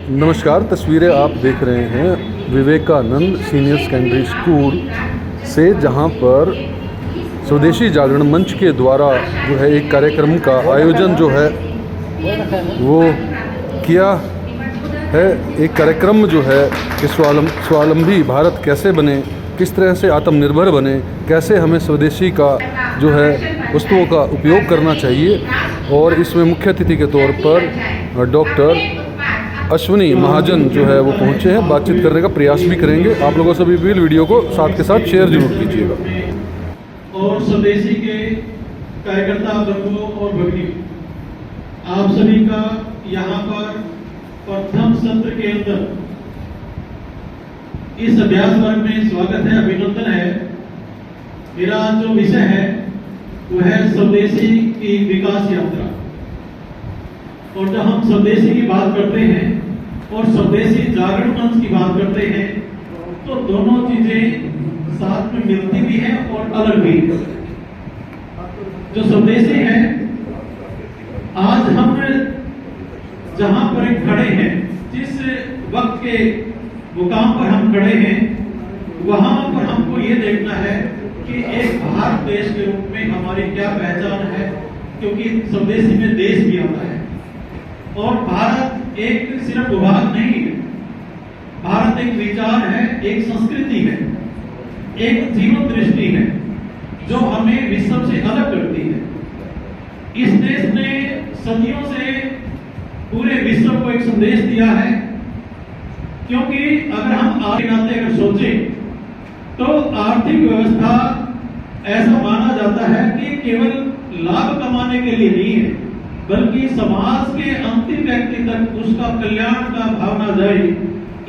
नमस्कार। तस्वीरें आप देख रहे हैं विवेकानंद सीनियर सेकेंडरी स्कूल से, जहां पर स्वदेशी जागरण मंच के द्वारा जो है एक कार्यक्रम का आयोजन जो है वो किया है। एक कार्यक्रम जो है कि स्वावलंबी भारत कैसे बने, किस तरह से आत्मनिर्भर बने, कैसे हमें स्वदेशी का जो है वस्तुओं का उपयोग करना चाहिए। और इसमें मुख्य अतिथि के तौर पर डॉक्टर अश्विनी महाजन जो है वो पहुंचे हैं। बातचीत करने का प्रयास भी करेंगे। आप लोगों से भी वीडियो को साथ के साथ शेयर जरूर कीजिएगा। और स्वदेशी के कार्यकर्ता बंधुओं और भगिनी, आप सभी का यहाँ पर प्रथम सत्र के अंदर इस अभ्यास वर्ग में स्वागत है, अभिनंदन है। मेरा जो विषय है वो है स्वदेशी की विकास यात्रा। और जब हम स्वदेशी की बात करते हैं और स्वदेशी जागरण मंच की बात करते हैं तो दोनों चीजें साथ में मिलती भी हैं और अलग भी। जो स्वदेशी है, आज हम जहां पर खड़े हैं, जिस वक्त के मुकाम पर हम खड़े हैं, वहां पर हमको ये देखना है कि एक भारत देश के रूप में हमारी क्या पहचान है, क्योंकि स्वदेशी में देश भी आता है। और भारत एक सिर्फ भूभाग नहीं है, भारत एक विचार है, एक संस्कृति है, एक जीवन दृष्टि है जो हमें विश्व से अलग करती है। इस देश ने सदियों से पूरे विश्व को एक संदेश दिया है, क्योंकि अगर हम आगे नाते अगर सोचें तो आर्थिक व्यवस्था ऐसा माना जाता है कि केवल लाभ कमाने के लिए नहीं है, बल्कि समाज के अंतिम व्यक्ति तक उसका कल्याण का भावना जाए,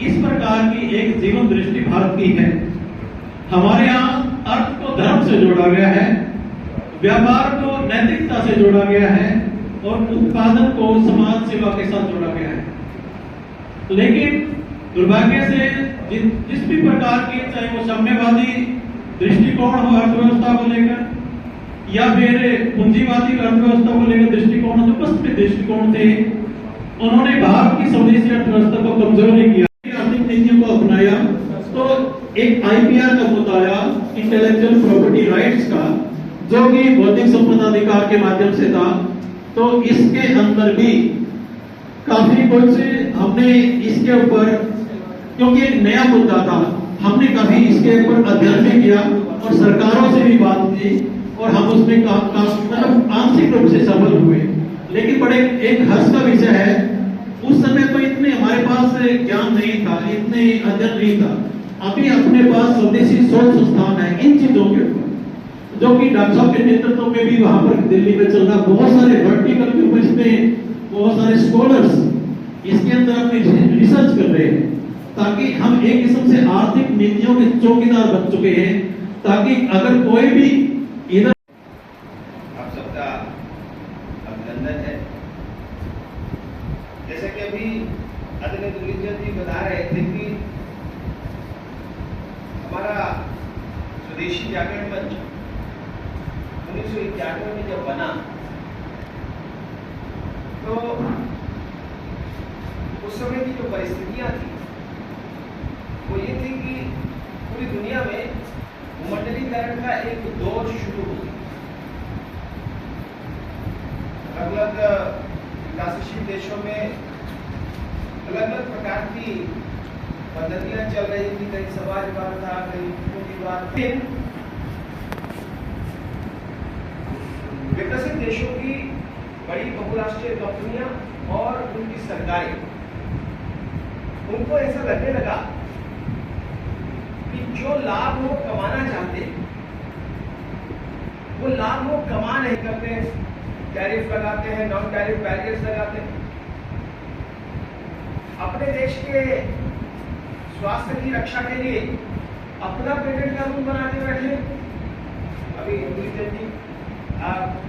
इस प्रकार की एक जीवन दृष्टि भारत की है। हमारे यहाँ अर्थ को धर्म से जोड़ा गया है, व्यापार को नैतिकता से जोड़ा गया है और उत्पादन को समाज सेवा के साथ जोड़ा गया है। लेकिन दुर्भाग्य से जिस भी प्रकार की, चाहे वो साम्यवादी दृष्टिकोण हो अर्थव्यवस्था को लेकर, या फिर पूंजीवादी अर्थव्यवस्था को लेकर दृष्टिकोण, जो पश्चिमी दृष्टिकोण थे, उन्होंने भारत की स्वदेशी अर्थव्यवस्था को कमजोर नहीं किया, आर्थिक नीतियों को अपनाया। तो एक आईपीआर का मुद्दा आया, इंटेलेक्चुअल प्रॉपर्टी राइट्स का, जो कि बौद्धिक संपदा अधिकार के माध्यम से था। तो इसके अंदर भी काफी कुछ हमने इसके ऊपर, क्योंकि एक नया मुद्दा था, हमने काफी इसके ऊपर अध्ययन भी किया और सरकारों से भी बात की और हम उसमें मतलब आंशिक रूप से सफल हुए। लेकिन बड़े एक हर्ष का विषय है, उस समय तो इतने हमारे पास ज्ञान नहीं था, इतने अध्ययन नहीं था। अभी अपने पास स्वदेशी शोध संस्थान है इन चीजों के ऊपर, जो कि डॉक्टर साहब के नेतृत्व में भी वहां पर दिल्ली में चल रहा। बहुत सारे वर्टिकल के ऊपर इसमें बहुत सारे स्कॉलर्स इसके अंदर अपनी रिसर्च कर रहे हैं, ताकि हम एक किस्म से आर्थिक नीतियों के चौकीदार बन चुके हैं, ताकि अगर कोई भी इधर। आप सबका अभिनंदन है। जैसे कि अभी आदरणीय दुर्गेश जी बता रहे थे कि हमारा स्वदेशी जागरण मंच 1991 में जब बना तो उस समय की जो परिस्थितियां थी वो ये थी कि पूरी दुनिया में भूमंडलीकरण का एक दौर शुरू हो गया। अलग अलग विकासशील देशों में अलग अलग प्रकार की पद्धतियां चल रही थी, कहीं समाजवाद था, कहीं पूंजीवाद। विकसित देशों की बड़ी बहुराष्ट्रीय कंपनियां और उनकी सरकारें, उनको ऐसा लगने लगा कि जो लाभ वो कमाना चाहते वो लाभ वो कमा नहीं करते, टैरिफ लगाते हैं, नॉन टैरिफ बैरियर्स लगाते हैं, अपने देश के स्वास्थ्य की रक्षा के लिए अपना पेटेंट कानून बनाते बैठे। अभी जी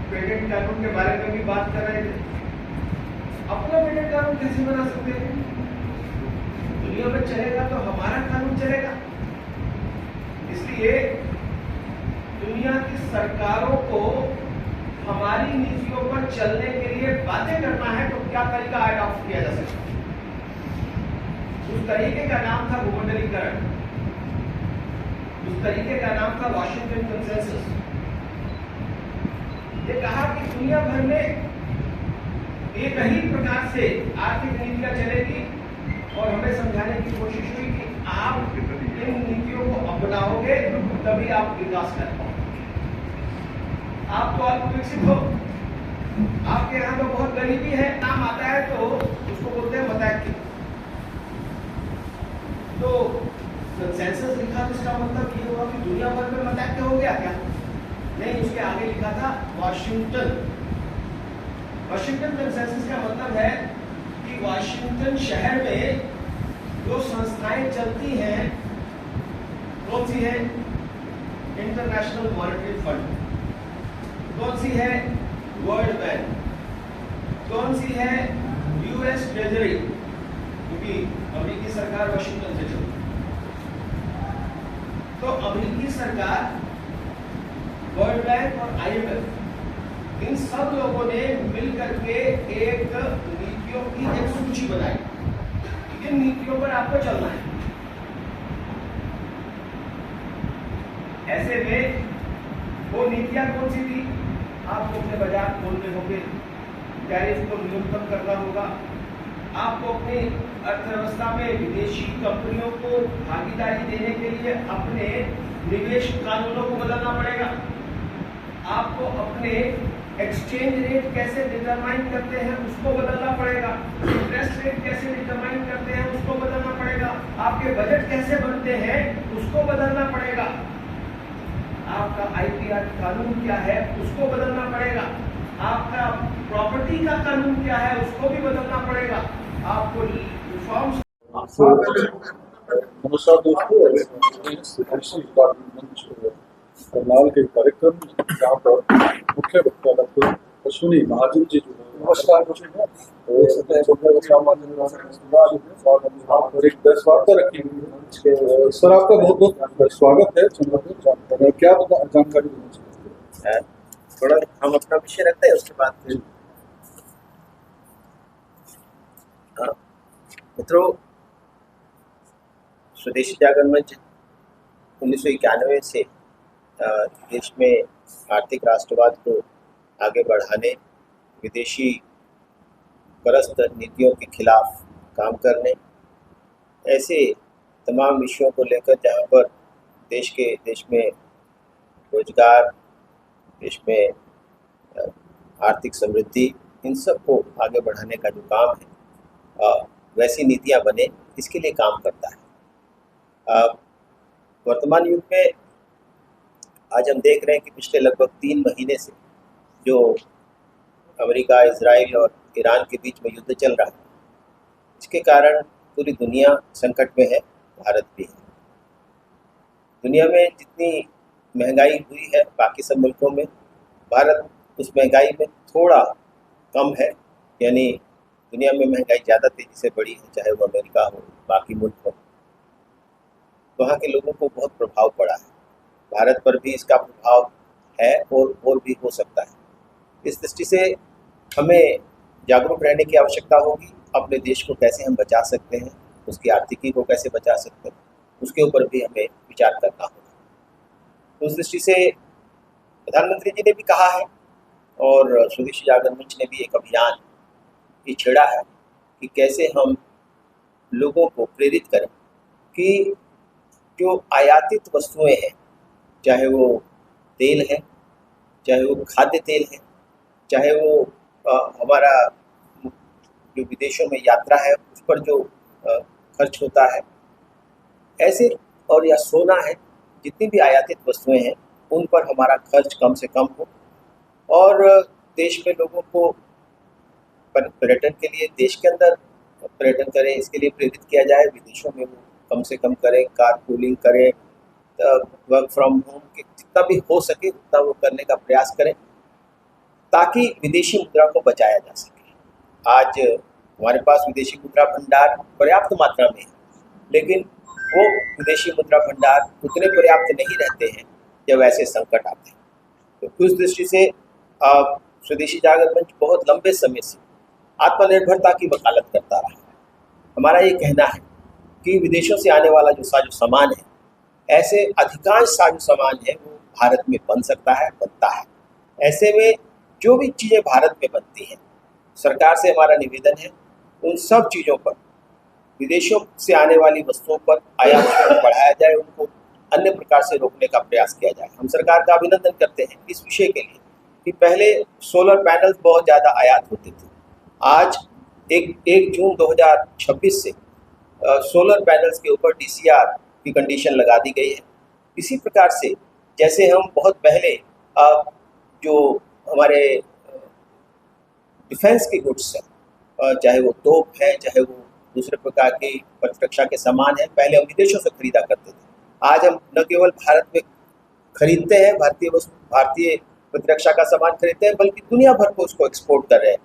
पेटेंट कानून के बारे में भी बात कर रहे थे। अपना पेटेंट कानून कैसे बना सकते हैं? दुनिया में चलेगा तो हमारा कानून चलेगा। इसलिए दुनिया की सरकारों को हमारी नीतियों पर चलने के लिए बातें करना है तो क्या तरीका अडॉप्ट किया जा सकता है। तरीके का नाम था भूमंडलीकरण, उस तरीके का नाम था वॉशिंगटन कंसेंसस। ये कहा कि दुनिया भर में एक ही प्रकार से आर्थिक नीतियां चलेगी और हमें समझाने की कोशिश हुई कि आप इन नीतियों को अपनाओगे तभी आप विकास कर पाओगे। आप तो अल्प विकसित हो, आपके यहाँ तो बहुत गरीबी है, नाम आता है तो उसको बोलते हैं मताक्य। तो कंसेंसस लिखा तो इसका मतलब ये हुआ कि दुनिया भर में मताक्य हो गया क्या? नहीं, उसके आगे लिखा था वॉशिंगटन। वॉशिंगटन कंसेंसस का मतलब है कि वॉशिंगटन शहर में जो संस्थाएं चलती हैं, कौन सी है? इंटरनेशनल मॉनेटरी फंड, कौन सी है? वर्ल्ड बैंक, कौन सी है? यूएस ट्रेजरी, क्योंकि अमेरिकी सरकार वॉशिंगटन से चलती है। तो अमेरिकी सरकार, वर्ल्ड बैंक और आईएमएफ, इन सब लोगों ने मिलकर के एक नीतियों की एक सूची बनाई। इन नीतियों पर आपको चलना है। ऐसे में वो नीतियां कौन सी थी? आपको अपने बाजार खोलने होंगे, टैरिफ को न्यूनतम करना होगा, आपको अपनी अर्थव्यवस्था में विदेशी कंपनियों को भागीदारी देने के लिए अपने निवेश कानूनों को बदलना पड़ेगा, आपको अपने एक्सचेंज रेट कैसे डिटरमाइन करते हैं उसको बदलना पड़ेगा, इंटरेस्ट रेट कैसे डिटरमाइन करते हैं उसको बदलना पड़ेगा, आपके बजट कैसे बनते हैं उसको बदलना पड़ेगा, आपका आईपीआर कानून क्या है उसको बदलना पड़ेगा, आपका प्रॉपर्टी का कानून क्या है उसको भी बदलना पड़ेगा, आपको रिफॉर्म्स। नमस्कार दोस्तों, स्वदेशी जागरण मंच करनाल के कार्यक्रम जहाँ पर मुख्य वक्ता डॉक्टर अश्विनी महाजन जी जो है, नमस्कार और एक प्रेस वार्ता रखी हुई है। सर, आपका बहुत बहुत स्वागत है। क्या जानकारी देना चाहते हैं? थोड़ा हम अपना विषय रखते हैं, उसके बाद फिर मित्रों, स्वदेशी जागरण मंच 1991 से देश में आर्थिक राष्ट्रवाद को आगे बढ़ाने, विदेशी परस्त नीतियों के खिलाफ काम करने, ऐसे तमाम विषयों को लेकर जहाँ पर देश में रोजगार, देश में आर्थिक समृद्धि, इन सब को आगे बढ़ाने का जो काम है, वैसी नीतियाँ बने, इसके लिए काम करता है। वर्तमान युग में आज हम देख रहे हैं कि पिछले लगभग 3 महीने से जो अमेरिका, इजराइल और ईरान के बीच में युद्ध चल रहा है, इसके कारण पूरी दुनिया संकट में है, भारत भी है। दुनिया में जितनी महंगाई हुई है बाकी सब मुल्कों में, भारत उस महंगाई में थोड़ा कम है, यानी दुनिया में महंगाई ज़्यादा तेज़ी से बढ़ी है, चाहे वो अमेरिका हो, बाकी मुल्क हो। वहाँ के लोगों को बहुत प्रभाव पड़ा है, भारत पर भी इसका प्रभाव है और भी हो सकता है। इस दृष्टि से हमें जागरूक रहने की आवश्यकता होगी। अपने देश को कैसे हम बचा सकते हैं, उसकी आर्थिकी को कैसे बचा सकते हैं, उसके ऊपर भी हमें विचार करना होगा। उस दृष्टि से प्रधानमंत्री जी ने भी कहा है और स्वदेशी जागरण मंच ने भी एक अभियान ये छेड़ा है कि कैसे हम लोगों को प्रेरित करें कि जो आयातित वस्तुएं हैं, चाहे वो तेल है, चाहे वो खाद्य तेल है, चाहे वो हमारा जो विदेशों में यात्रा है उस पर जो खर्च होता है, ऐसे और या सोना है, जितनी भी आयातित वस्तुएं हैं उन पर हमारा खर्च कम से कम हो और देश में लोगों को पर्यटन के लिए देश के अंदर पर्यटन करें, इसके लिए प्रेरित किया जाए। विदेशों में वो कम से कम करें, कार पूलिंग करें, वर्क फ्रॉम होम के जितना भी हो सके उतना वो करने का प्रयास करें ताकि विदेशी मुद्रा को बचाया जा सके। आज हमारे पास विदेशी मुद्रा भंडार पर्याप्त मात्रा में है, लेकिन वो विदेशी मुद्रा भंडार उतने पर्याप्त नहीं रहते हैं जब ऐसे संकट आते हैं। तो उस दृष्टि से स्वदेशी जागरण मंच बहुत लंबे समय से आत्मनिर्भरता की वकालत करता रहा है। हमारा ये कहना है कि विदेशों से आने वाला जो साजो सामान है, ऐसे अधिकांश साजो सामान है वो भारत में बन सकता है, बनता है। ऐसे में जो भी चीज़ें भारत में बनती हैं, सरकार से हमारा निवेदन है उन सब चीज़ों पर, विदेशों से आने वाली वस्तुओं पर आयात शुल्क बढ़ाया जाए, उनको अन्य प्रकार से रोकने का प्रयास किया जाए। हम सरकार का अभिनंदन करते हैं इस विषय के लिए कि पहले सोलर पैनल्स बहुत ज़्यादा आयात होते थे। आज 1 जून 2026 से सोलर पैनल्स के ऊपर DCR की कंडीशन लगा दी गई है। इसी प्रकार से जैसे हम बहुत पहले जो हमारे डिफेंस के गुड्स हैं, चाहे वो तोप है, चाहे वो दूसरे प्रकार के प्रतिरक्षा के सामान हैं, पहले हम विदेशों से खरीदा करते थे। आज हम न केवल भारत में खरीदते हैं, भारतीय प्रतिरक्षा का सामान खरीदते हैं, बल्कि दुनिया भर को उसको एक्सपोर्ट कर रहे हैं।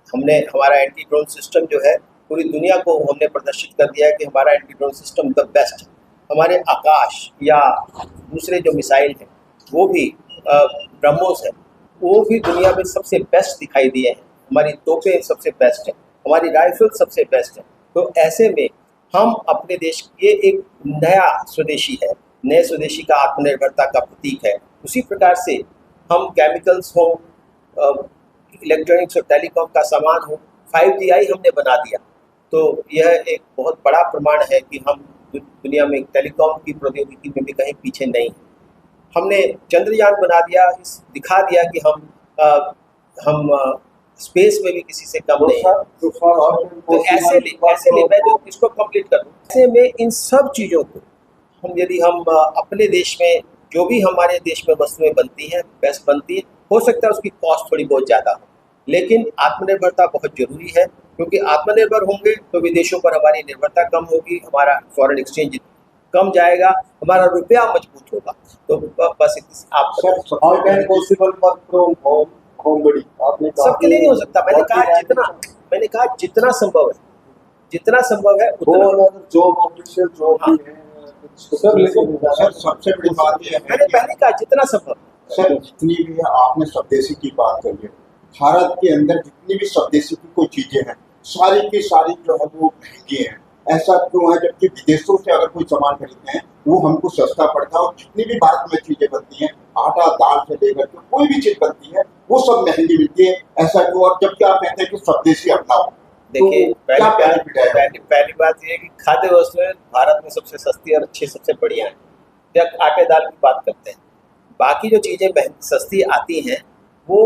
हमने हमारा एंटी ड्रोन सिस्टम जो है पूरी दुनिया को हमने प्रदर्शित कर दिया है कि हमारा anti drone system the best है। हमारे आकाश या दूसरे जो मिसाइल हैं वो भी ब्रह्मोस है, वो भी दुनिया में सबसे बेस्ट दिखाई दिए हैं। हमारी तोपें सबसे बेस्ट हैं, हमारी राइफल सबसे बेस्ट है। तो ऐसे में हम अपने देश, ये एक नया स्वदेशी है, नए स्वदेशी का आत्मनिर्भरता का प्रतीक है। उसी प्रकार से हम केमिकल्स हो, इलेक्ट्रॉनिक्स और टेलीकॉम का सामान हो, 5GI हमने बना दिया, तो यह एक बहुत बड़ा प्रमाण है कि हम दुनिया में टेलीकॉम की प्रौद्योगिकी में भी कहीं पीछे नहीं। हमने चंद्रयान बना दिया, दिखा दिया कि हम स्पेस में भी किसी से कम नहीं है। तो ऐसे लिए मैं जो इसको कंप्लीट करूँ, ऐसे में इन सब चीज़ों को यदि हम अपने देश में, जो भी हमारे देश में वस्तुएं बनती हैं, बेस्ट बनती है, हो सकता है उसकी कॉस्ट थोड़ी बहुत ज़्यादा हो, लेकिन आत्मनिर्भरता बहुत ज़रूरी है, क्योंकि आत्मनिर्भर होंगे तो विदेशों पर हमारी निर्भरता कम होगी, हमारा फॉरेन एक्सचेंज कम जाएगा, हमारा रुपया मजबूत होगा। तो बस आप सबके लिए नहीं हो सकता। मैंने कहा जितना संभव है उतना। जॉब ऑफिशियल जॉब भी है सर, लेकिन सर सबसे बड़ी बात यह है, मैंने पहले कहा जितना संभव। सर जितनी भी है, आपने स्वदेशी की बात करी है, भारत के अंदर जितनी भी स्वदेशी की कोई चीजें हैं, सारी की सारी जो है वो महंगी हैं। ऐसा क्यों है? जबकि विदेशों से अगर कोई सामान खरीदते हैं वो हमको सस्ता पड़ता है, और जितनी भी भारत में चीजें बनती हैं, आटा दाल से लेकर के कोई भी चीज बनती है वो सब महंगी मिलती है। ऐसा क्यों? और जबकि आप कहते हैं कि स्वदेशी अपनाओ। देखिए, तो पहली बात ये है कि खाद्य वस्तुएं भारत में सबसे सस्ती और अच्छी, सबसे बढ़िया है। जब आटे दाल की बात करते हैं, बाकी जो चीज़ें सस्ती आती हैं वो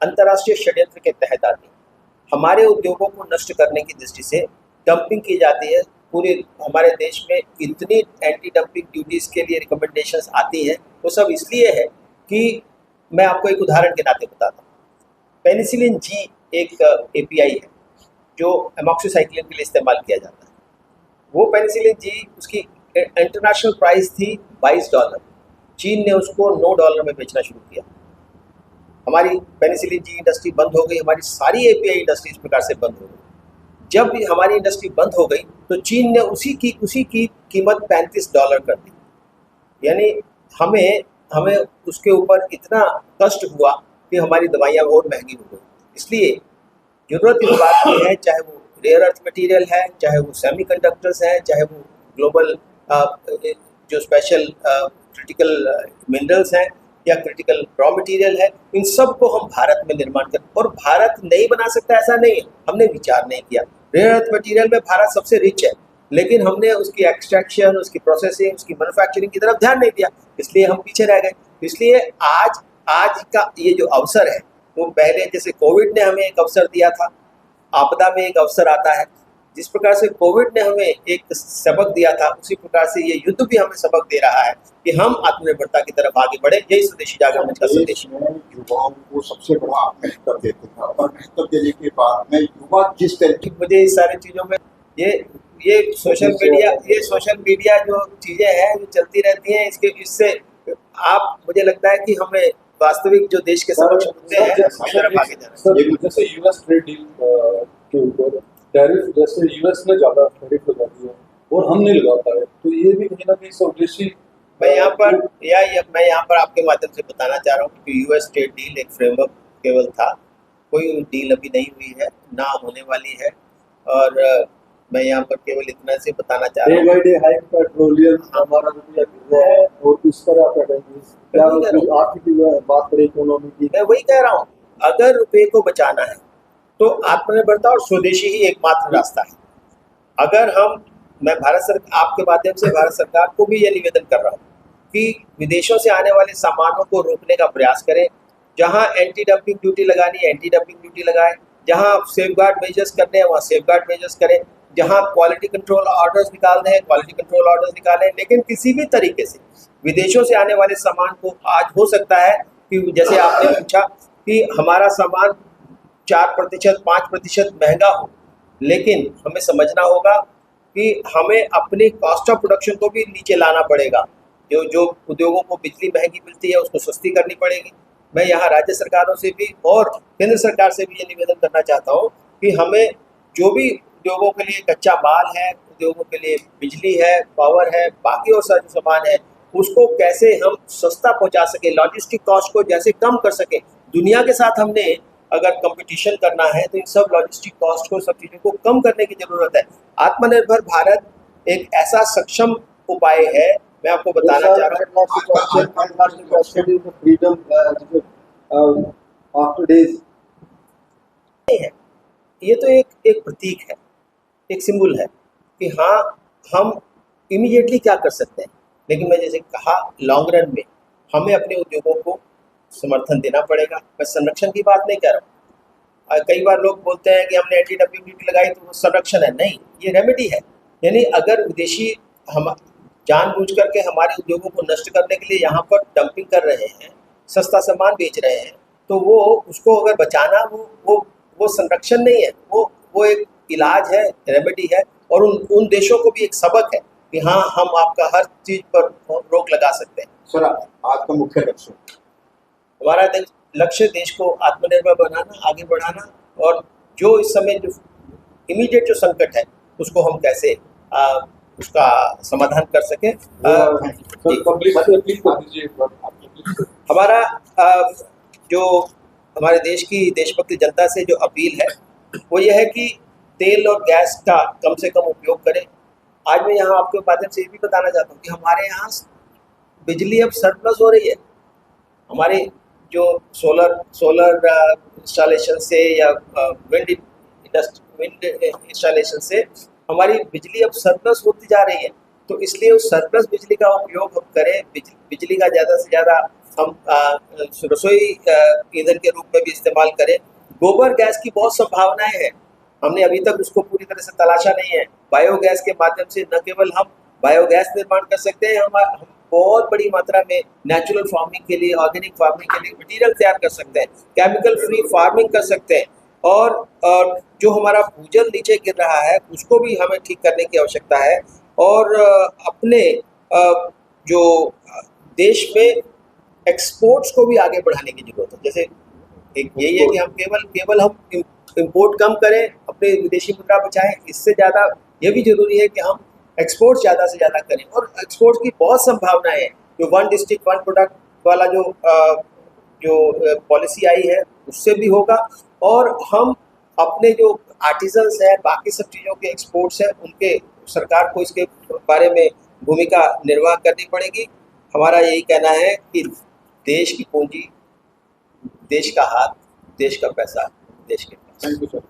अंतर्राष्ट्रीय षड्यंत्र के तहत आती हैं। हमारे उद्योगों को नष्ट करने की दृष्टि से डंपिंग की जाती है। पूरे हमारे देश में इतनी एंटी डंपिंग ड्यूटीज़ के लिए रिकमेंडेशंस आती हैं, वो सब इसलिए है कि मैं आपको एक उदाहरण के नाते बताता हूँ। पेनिसिलिन जी एक API है जो एमॉक्सिसाइक्लिन के लिए इस्तेमाल किया जाता है। वो पेनिसिलिन जी, उसकी इंटरनेशनल प्राइस थी $22। चीन ने उसको $9 में बेचना शुरू किया। हमारी पेनिसिलिन जी इंडस्ट्री बंद हो गई, हमारी सारी API इंडस्ट्री इस प्रकार से बंद हो गई। जब हमारी इंडस्ट्री बंद हो गई तो चीन ने उसी की कीमत $35 कर दी। यानी हमें उसके ऊपर इतना कष्ट हुआ कि हमारी दवाइयाँ और महंगी हो गई। इसलिए जरूरत इस बात की है, चाहे वो रेयर अर्थ मटेरियल है, चाहे वो सेमीकंडक्टर्स हैं, चाहे वो ग्लोबल जो स्पेशल क्रिटिकल मिनरल्स हैं या क्रिटिकल रॉ मटेरियल है, इन सब को हम भारत में निर्माण करें। और भारत नहीं बना सकता ऐसा नहीं है, हमने विचार नहीं किया। रेयर अर्थ मटेरियल में भारत सबसे रिच है, लेकिन हमने उसकी एक्सट्रैक्शन, उसकी प्रोसेसिंग, उसकी मैन्युफैक्चरिंग की तरफ ध्यान नहीं दिया, इसलिए हम पीछे रह गए। इसलिए आज का ये जो अवसर है वो पहले, जैसे कोविड ने हमें एक अवसर दिया था, आपदा में एक अवसर आता है, जिस प्रकार से कोविड ने हमें एक सबक दिया था, उसी प्रकार से ये युद्ध भी हमें सबक दे रहा है कि हम आत्मनिर्भरता की तरफ आगे बढ़े। यही स्वदेशी जागरण मंच का संदेश है। युवाओं को सबसे बड़ा महत्व देते हैं, और महत्व देने के बाद में युवा जिस तरीके, मुझे इस सारी चीज़ों में ये सोशल मीडिया जो चीज़ें हैं जो चलती रहती हैं, इससे मुझे लगता है कि हमें वास्तविक जो देश के समक्ष मुद्दे हैं उसकी तरफ आगे जाना है। जैसे यूएस ट्रेड डील के ऊपर टैरिफ, जैसे यूएस में ज़्यादा टैरिफ लगाती है और हम नहीं लगा पाए, तो ये भी कहीं ना कहीं स्वदेशी। मैं यहाँ पर आपके माध्यम से बताना चाह रहा हूँ कि यूएस ट्रेड डील एक फ्रेमवर्क केवल था, कोई डील अभी नहीं हुई है, ना होने वाली है। और मैं यहाँ पर केवल इतना से बताना चाह रहा डे हूँ। बाई डे हाई पेट्रोलियम हमारा रुपया गिर रहा है और इस तरह का क्या मैं वही कह रहा हूँ। आर्थिक बात करें इकोनॉमी की, मैं वही कह रहा हूँ, अगर रुपये को बचाना है तो आत्मनिर्भरता और स्वदेशी ही एकमात्र रास्ता है। अगर मैं आपके माध्यम से भारत सरकार को भी यह निवेदन कर रहा हूँ कि विदेशों से आने वाले सामानों को रोकने का प्रयास करें। जहां एंटी डंपिंग ड्यूटी लगानी है एंटी डंपिंग ड्यूटी लगाएं, जहां सेफगार्ड मेजर्स करने हैं वहां सेफगार्ड मेजर्स करें, जहां क्वालिटी कंट्रोल ऑर्डर्स निकालने हैं क्वालिटी कंट्रोल ऑर्डर्स निकालें। लेकिन किसी भी तरीके से विदेशों से आने वाले सामान को, आज हो सकता है कि जैसे आपने पूछा कि हमारा सामान 4% 5% महंगा हो, लेकिन हमें समझना होगा कि हमें अपनी कॉस्ट ऑफ प्रोडक्शन को भी नीचे लाना पड़ेगा। जो उद्योगों को बिजली महंगी मिलती है उसको सस्ती करनी पड़ेगी। मैं यहाँ राज्य सरकारों से भी और केंद्र सरकार से भी ये निवेदन करना चाहता हूँ कि हमें जो भी उद्योगों के लिए कच्चा माल है, उद्योगों के लिए बिजली है, पावर है, बाकी और सारे सामान है, उसको कैसे हम सस्ता पहुँचा सके, लॉजिस्टिक कॉस्ट को जैसे कम कर सके। दुनिया के साथ हमने अगर कंपटीशन करना है तो इन सब लॉजिस्टिक कॉस्ट को, सब चीज़ों को कम करने की ज़रूरत है। आत्मनिर्भर भारत एक ऐसा सक्षम उपाय है। मैं आपको बताना चाह रहा हूँ फ्रीडम आफ्टर डेज है, ये तो एक प्रतीक है, एक सिंबल है कि हाँ हम इमीडिएटली क्या कर सकते हैं। लेकिन मैं जैसे कहा, लॉन्ग रन में हमें अपने उद्योगों को समर्थन देना पड़ेगा। मैं संरक्षण की बात नहीं कर रहा हूँ। कई बार लोग बोलते हैं कि हमने एंटी डंपिंग ड्यूटी लगाई तो वो संरक्षण है, नहीं, ये रेमेडी है। यानी अगर विदेशी हम जानबूझ करके हमारे उद्योगों को नष्ट करने के लिए यहाँ पर डंपिंग कर रहे हैं, सस्ता सामान बेच रहे हैं, तो वो उसको अगर बचाना वो संरक्षण नहीं है, वो एक इलाज है, रेमेडी है। और उन देशों को भी एक सबक है कि हाँ हम आपका हर चीज़ पर रोक लगा सकते हैं। सर, आपका मुख्य लक्ष्य? हमारा लक्ष्य देश को आत्मनिर्भर बनाना, आगे बढ़ाना, और जो इस समय जो इमीडिएट जो संकट है उसको हम कैसे उसका समाधान कर सके। हमारा जो हमारे देश की देशभक्ति जनता से जो अपील है वो ये है कि तेल और गैस का कम से कम उपयोग करें। आज मैं यहाँ आपके माध्यम से ये भी बताना चाहता हूँ कि हमारे यहाँ बिजली अब सरप्लस हो रही है। हमारे जो सोलर इंस्टॉलेशन से या विंड इंस्टॉलेशन से हमारी बिजली अब सरप्लस होती जा रही है। तो इसलिए उस सरप्लस बिजली का उपयोग हम करें, बिजली का ज़्यादा से ज़्यादा हम रसोई ईंधन के रूप में भी इस्तेमाल करें। गोबर गैस की बहुत संभावनाएं हैं, हमने अभी तक उसको पूरी तरह से तलाशा नहीं है। बायोगैस के माध्यम से न केवल हम बायोगैस निर्माण कर सकते हैं, हम बहुत बड़ी मात्रा में नेचुरल फार्मिंग के लिए, ऑर्गेनिक फार्मिंग के लिए मटीरियल तैयार कर सकते हैं, केमिकल फ्री फार्मिंग कर सकते हैं। और जो हमारा भूजल नीचे गिर रहा है उसको भी हमें ठीक करने की आवश्यकता है। और अपने जो देश में एक्सपोर्ट्स को भी आगे बढ़ाने की जरूरत है। जैसे एक यही है कि हम केवल हम इंपोर्ट कम करें, अपने विदेशी मुद्रा बचाएं, इससे ज़्यादा ये भी जरूरी है कि हम एक्सपोर्ट ज़्यादा से ज़्यादा करें। और एक्सपोर्ट की बहुत संभावनाएं हैं। जो वन डिस्ट्रिक्ट वन प्रोडक्ट वाला जो पॉलिसी आई है उससे भी होगा। और हम अपने जो आर्टिजन्स हैं, बाकी सब चीज़ों के एक्सपोर्ट्स हैं, उनके सरकार को इसके बारे में भूमिका निर्वाह करनी पड़ेगी। हमारा यही कहना है कि देश की पूंजी, देश का हाथ, देश का पैसा, देश के पास। Thank you sir.